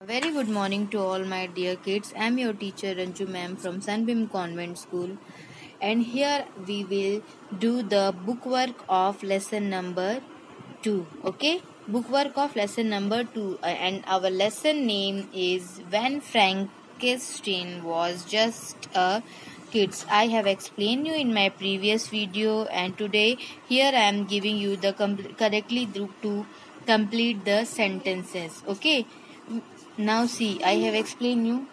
Very good morning to all my dear kids. I am your teacher Ranju ma'am from Sunbeam Convent School, and here we will do the bookwork of lesson number 2. Okay? Bookwork of lesson number 2, and our lesson name is When Frankenstein Was Just a Kids. I have explained you in my previous video, and today here I am giving you the correctly to complete the sentences. Okay? Now see, I have explained you.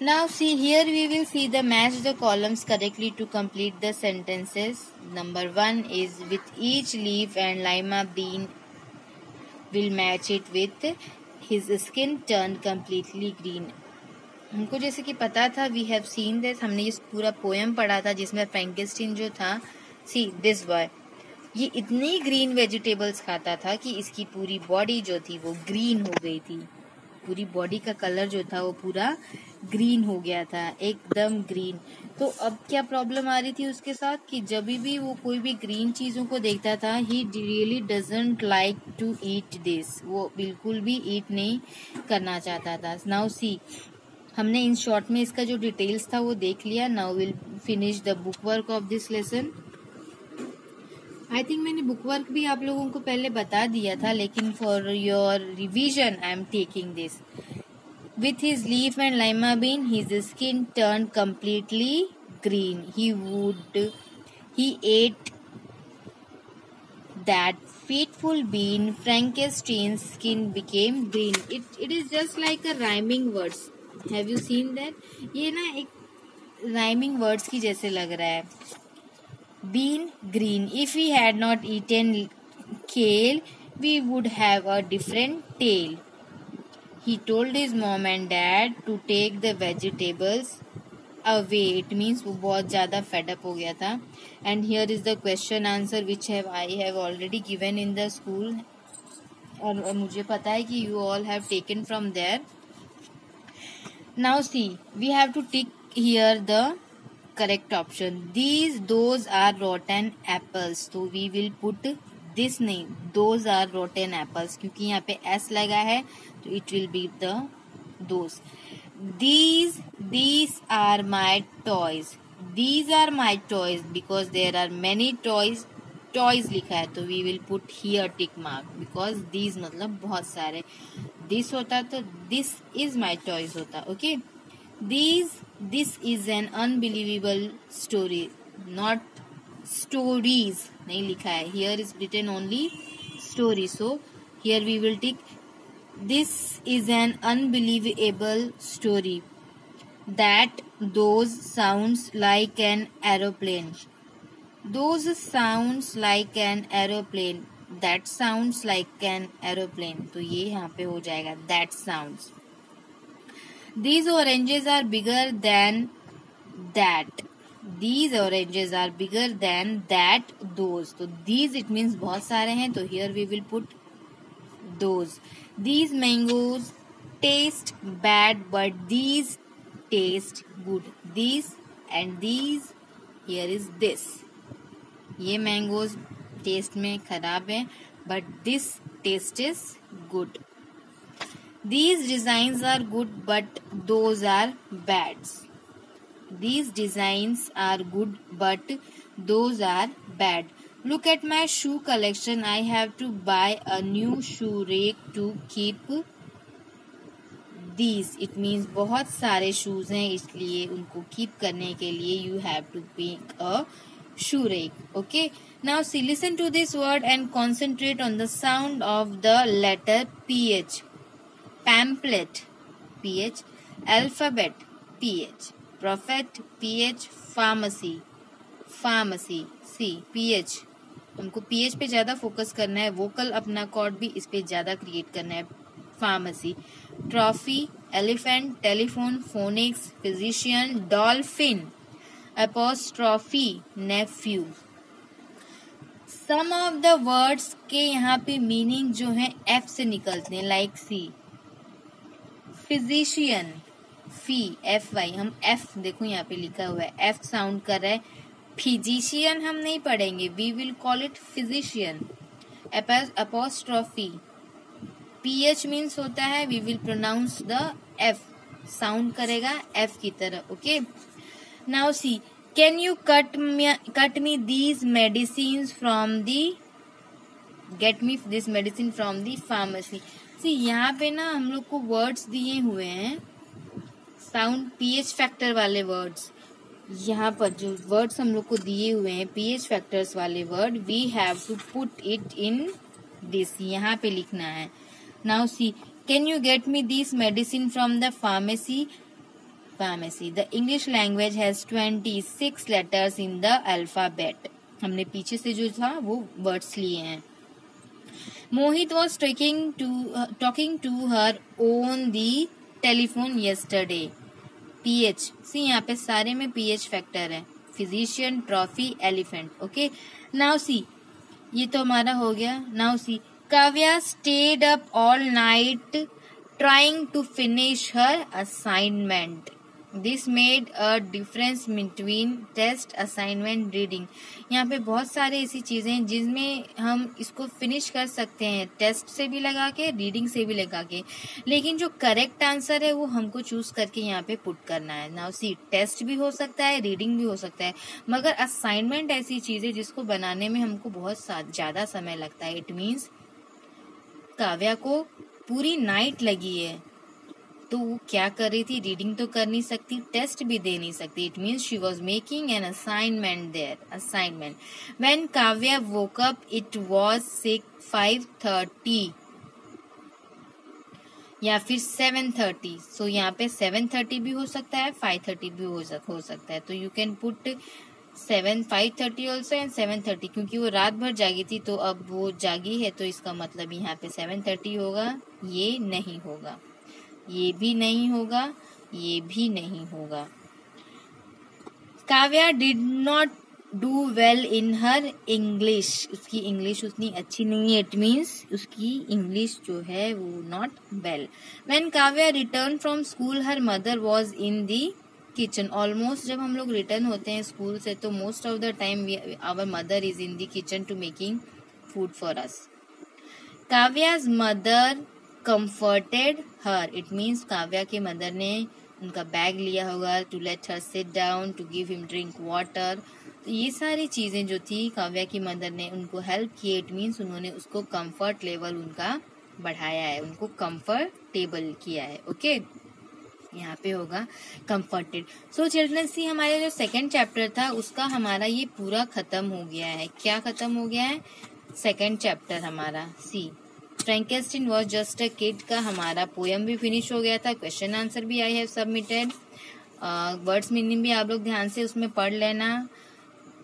Now see, here we will see the match the columns correctly to complete the sentences. Number 1 is with each leaf and lima bean will match it with his skin turned completely green. हमको जैसे कि पता था, we have seen this, हमने ये पूरा poem पढ़ा था जिसमें फ्रैंकेस्टीन जो था, सी दिस बॉय, ये इतनी ग्रीन वेजिटेबल्स खाता था कि इसकी पूरी बॉडी जो थी वो ग्रीन हो गई थी. पूरी बॉडी का कलर जो था वो पूरा ग्रीन हो गया था, एकदम ग्रीन. तो अब क्या प्रॉब्लम आ रही थी उसके साथ कि जब भी वो कोई भी ग्रीन चीजों को देखता था, he really doesn't like to eat this, वो बिल्कुल भी ईट नहीं करना चाहता था. नाउ सी, हमने इन शॉर्ट में इसका जो डिटेल्स था वो देख लिया. Now will finish the book work of this lesson. I think मैंने बुक वर्क भी आप लोगों को पहले बता दिया था, लेकिन for your revision I am taking this. With his leaf and lima bean his skin turn completely green. He ate that fateful bean, Frankenstein's skin became green. It is just like a rhyming words. Have you seen that? ये ना एक rhyming words की जैसे लग रहा है. Bean green. If we had not eaten kale, we would have a different tale. He told his mom and dad to take the vegetables away. It means वो बहुत ज़्यादा fed up हो गया था. And here is the question answer which I have already given in the school. और मुझे पता है कि you all have taken from there. Now see, we have to tick here the correct option. Those are rotten apples. So we will put this नहीं, those are rotten apples, क्योंकि यहाँ पे s लगा है तो it will be the those. These are my toys. These are my toys because there are many toys. Toys लिखा है तो we will put here tick mark because these मतलब बहुत सारे. This होता तो this is my toys होता. Okay. This is an unbelievable story, not stories. नहीं लिखा है. Here is written only story. So here we will tick. This is an unbelievable story. That those sounds like an aeroplane. Those sounds like an aeroplane. That sounds like an aeroplane. तो ये यहाँ पे हो जाएगा that sounds. These oranges are bigger than that. These oranges are bigger than that. Those. तो these it means बहुत सारे हैं तो here we will put those. These mangoes taste bad but these taste good. These and these. Here is this. ये mangoes taste में खराब है but this taste is good. These designs are good but those are bad. These designs are good but those are bad. Look at my shoe collection. I have to buy a new shoe rake to keep these. It means बहुत सारे shoes हैं इसलिए उनको keep करने के लिए you have to make a shoe rake. Okay. Now see, listen to this word and concentrate on the sound of the letter PH. Pamphlet, PH. Alphabet, PH. Prophet, PH. Pharmacy, C, PH. हमको PH पे ज्यादा focus करना है. Vocal अपना cord भी इस पे ज्यादा क्रिएट करना है. Pharmacy. Trophy, elephant, telephone, phonics, physician, dolphin, apostrophe, nephew. Some of the words के यहाँ पे मीनिंग जो है F से निकलते हैं. लाइक सी, फिजिशियन, फी, FY. हम F देखो यहाँ पे लिखा हुआ है, F साउंड कर रहा है. फिजिशियन हम नहीं पढ़ेंगे, we will call it physician. apostrophe, PH means होता है we will pronounce the F, sound करेगा F की तरह. Okay, now see, can you cut me these medicine from the, get me this medicine from the pharmacy. See यहाँ पे ना हम लोग को वर्ड्स दिए हुए हैं साउंड PH फैक्टर वाले वर्ड्स. यहाँ पर जो वर्ड्स हम लोग को दिए हुए हैं PH फैक्टर्स वाले word, we have to put it in this, यहाँ पे लिखना है. Now see, can you get me this medicine from the pharmacy. Pharmacy, the English language has 26 letters in the alphabet. हमने पीछे से जो था वो वर्ड्स लिए हैं. Mohit was talking to her on the telephone yesterday. PH, see यहाँ पे सारे में PH फैक्टर है. Physician, trophy, elephant. Okay, now see, ये तो हमारा हो गया. Now see, Kavya stayed up all night trying to finish her assignment. This made a difference between test, assignment, reading. यहाँ पे बहुत सारे ऐसी चीजें हैं जिसमें हम इसको फिनिश कर सकते हैं टेस्ट से भी लगा के, रीडिंग से भी लगा के, लेकिन जो करेक्ट आंसर है वो हमको चूज करके यहाँ पे पुट करना है. नाउ सी, टेस्ट भी हो सकता है, रीडिंग भी हो सकता है, मगर असाइनमेंट ऐसी चीज है जिसको बनाने में हमको बहुत ज्यादा समय लगता है. इट मीन्स काव्या को पूरी नाइट लगी है, तो वो क्या कर रही थी, रीडिंग तो कर नहीं सकती, टेस्ट भी दे नहीं सकती. It means she was making an assignment there. Assignment. When Kavya woke up it was 5:30 या फिर 7:30. सो यहाँ पे 7:30 भी हो सकता है, 5:30 भी हो सकता है. तो you can put 5:30 also and 7:30, क्योंकि वो रात भर जागी थी तो अब वो जागी है, तो इसका मतलब यहाँ पे 7:30 होगा. ये नहीं होगा, ये भी नहीं होगा, ये भी नहीं होगा. Kavya did not do well in her English. उसकी इंग्लिश उतनी अच्छी नहीं है. इट मीन्स उसकी इंग्लिश जो है वो not well. When Kavya return from school her mother was in the kitchen. Almost जब हम लोग रिटर्न होते हैं स्कूल से तो most of the time our mother is in the kitchen to making food for us. Kavya's mother comforted her. It means Kavya के mother ने उनका बैग लिया होगा to let her sit down, to give him drink water. तो ये सारी चीजें जो थी काव्या की मदर ने उनको हेल्प की. इट मीन्स उन्होंने उसको कंफर्ट लेवल उनका बढ़ाया है, उनको कंफर्टेबल किया है. ओके, यहाँ पे होगा कंफर्टेड. सो चिल्ड्रन सी, हमारे जो सेकेंड चैप्टर था उसका हमारा ये पूरा खत्म हो गया है. क्या खत्म हो गया है? सेकेंड चैप्टर हमारा. सी, फ्रैंकेस्टीन वॉज जस्ट अ किड का हमारा पोयम भी फिनिश हो गया था. क्वेश्चन आंसर भी I have submitted. Words meaning भी आप लोग ध्यान से उसमें पढ़ लेना.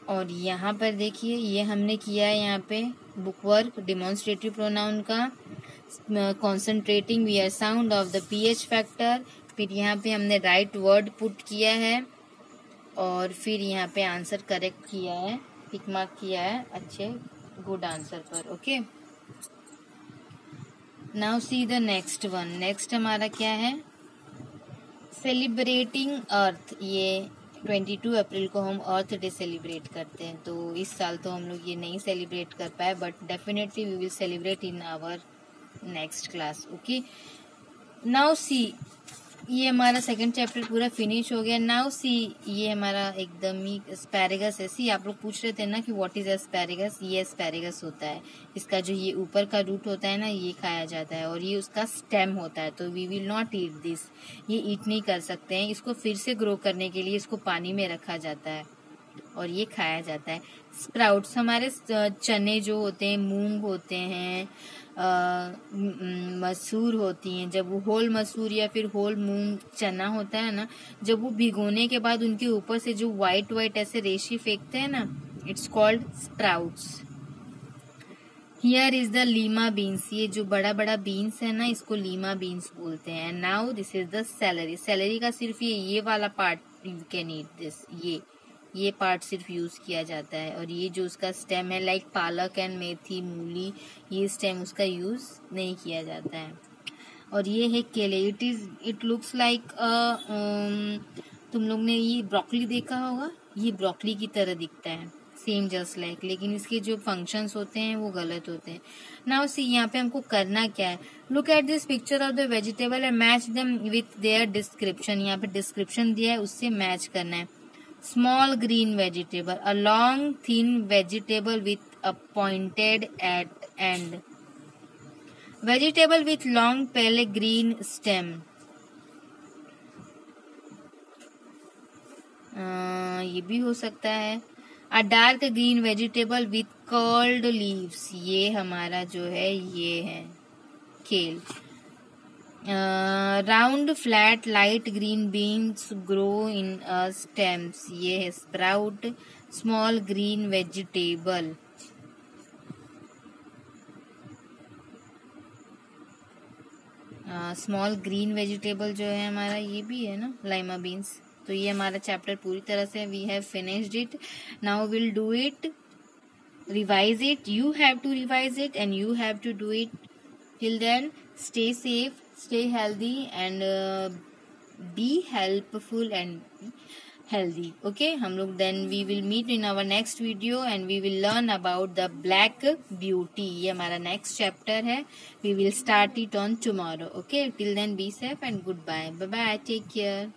और यहाँ पर देखिए ये हमने किया है यहाँ पे बुक वर्क डिमॉन्स्ट्रेटिव प्रोनाउन का. Concentrating we are sound of the PH factor. फिर यहाँ पे हमने राइट वर्ड पुट किया है और फिर यहाँ पे आंसर करेक्ट किया है, टिक मार्क किया है अच्छे गुड आंसर पर. Okay, now see the next one. Next हमारा क्या है? सेलिब्रेटिंग अर्थ. ये 22 अप्रैल को हम अर्थ डे सेलिब्रेट करते हैं. तो इस साल तो हम लोग ये नहीं सेलिब्रेट कर पाए, but definitely we will celebrate in our next class. Okay, now see, ये हमारा सेकंड चैप्टर पूरा फिनिश हो गया. नाउ सी, ये हमारा एकदम ही एस्पैरेगस है. सी, आप लोग पूछ रहे थे ना कि व्हाट इज एस्पैरेगस. ये एस्पैरेगस होता है. इसका जो ये ऊपर का रूट होता है ना, ये खाया जाता है और ये उसका स्टेम होता है. तो we will not eat this. ये ईट नहीं कर सकते हैं. इसको फिर से ग्रो करने के लिए इसको पानी में रखा जाता है और ये खाया जाता है. स्प्राउट्स हमारे चने जो होते हैं, मूंग होते हैं, मसूर होती हैं. जब वो होल मसूर या फिर होल मूंग चना होता है ना, जब वो भिगोने के बाद उनके ऊपर से जो व्हाइट व्हाइट ऐसे रेशे फेंकते हैं ना, it's called sprouts. Here is the Lima beans. ये जो बड़ा बड़ा बीन्स है ना, इसको लीमा बीन्स बोलते हैं. Now this is the salary. Salary का सिर्फ ये वाला part you can eat this. ये पार्ट सिर्फ यूज किया जाता है. और ये जो उसका स्टेम है, लाइक पालक एंड मेथी, मूली, ये स्टेम उसका यूज नहीं किया जाता है. और ये है केले. इट लुक्स लाइक तुम लोग ने ये ब्रोकली देखा होगा, ये ब्रोकली की तरह दिखता है. सेम जस्ट लाइक, लेकिन इसके जो फंक्शंस होते हैं वो गलत होते हैं। नाउ सी यहाँ पे हमको करना क्या है, look at this picture of the vegetable and match them with their description. यहाँ पे डिस्क्रिप्शन दिया है, उससे मैच करना है। Small green vegetable, a long thin vegetable with a pointed at end, vegetable with long pale green stem, ये भी हो सकता है। A dark green vegetable with curled leaves, ये हमारा जो है ये है kale. Round flat light green beans grow इन स्टेम्स, ये है sprout. Small green vegetable, small green vegetable जो है हमारा ये भी है ना लाइमा बीन्स। तो ये हमारा चैप्टर पूरी तरह से we have finished it. Now will do it, revise it, you have to revise it and you have to do it. Till then, stay safe, stay healthy and be helpful and be healthy. Okay, हम लोग then we will meet in our next video and we will learn about the black beauty. ये हमारा next chapter है, we will start it on tomorrow. Okay, till then be safe and goodbye. Bye bye, take care.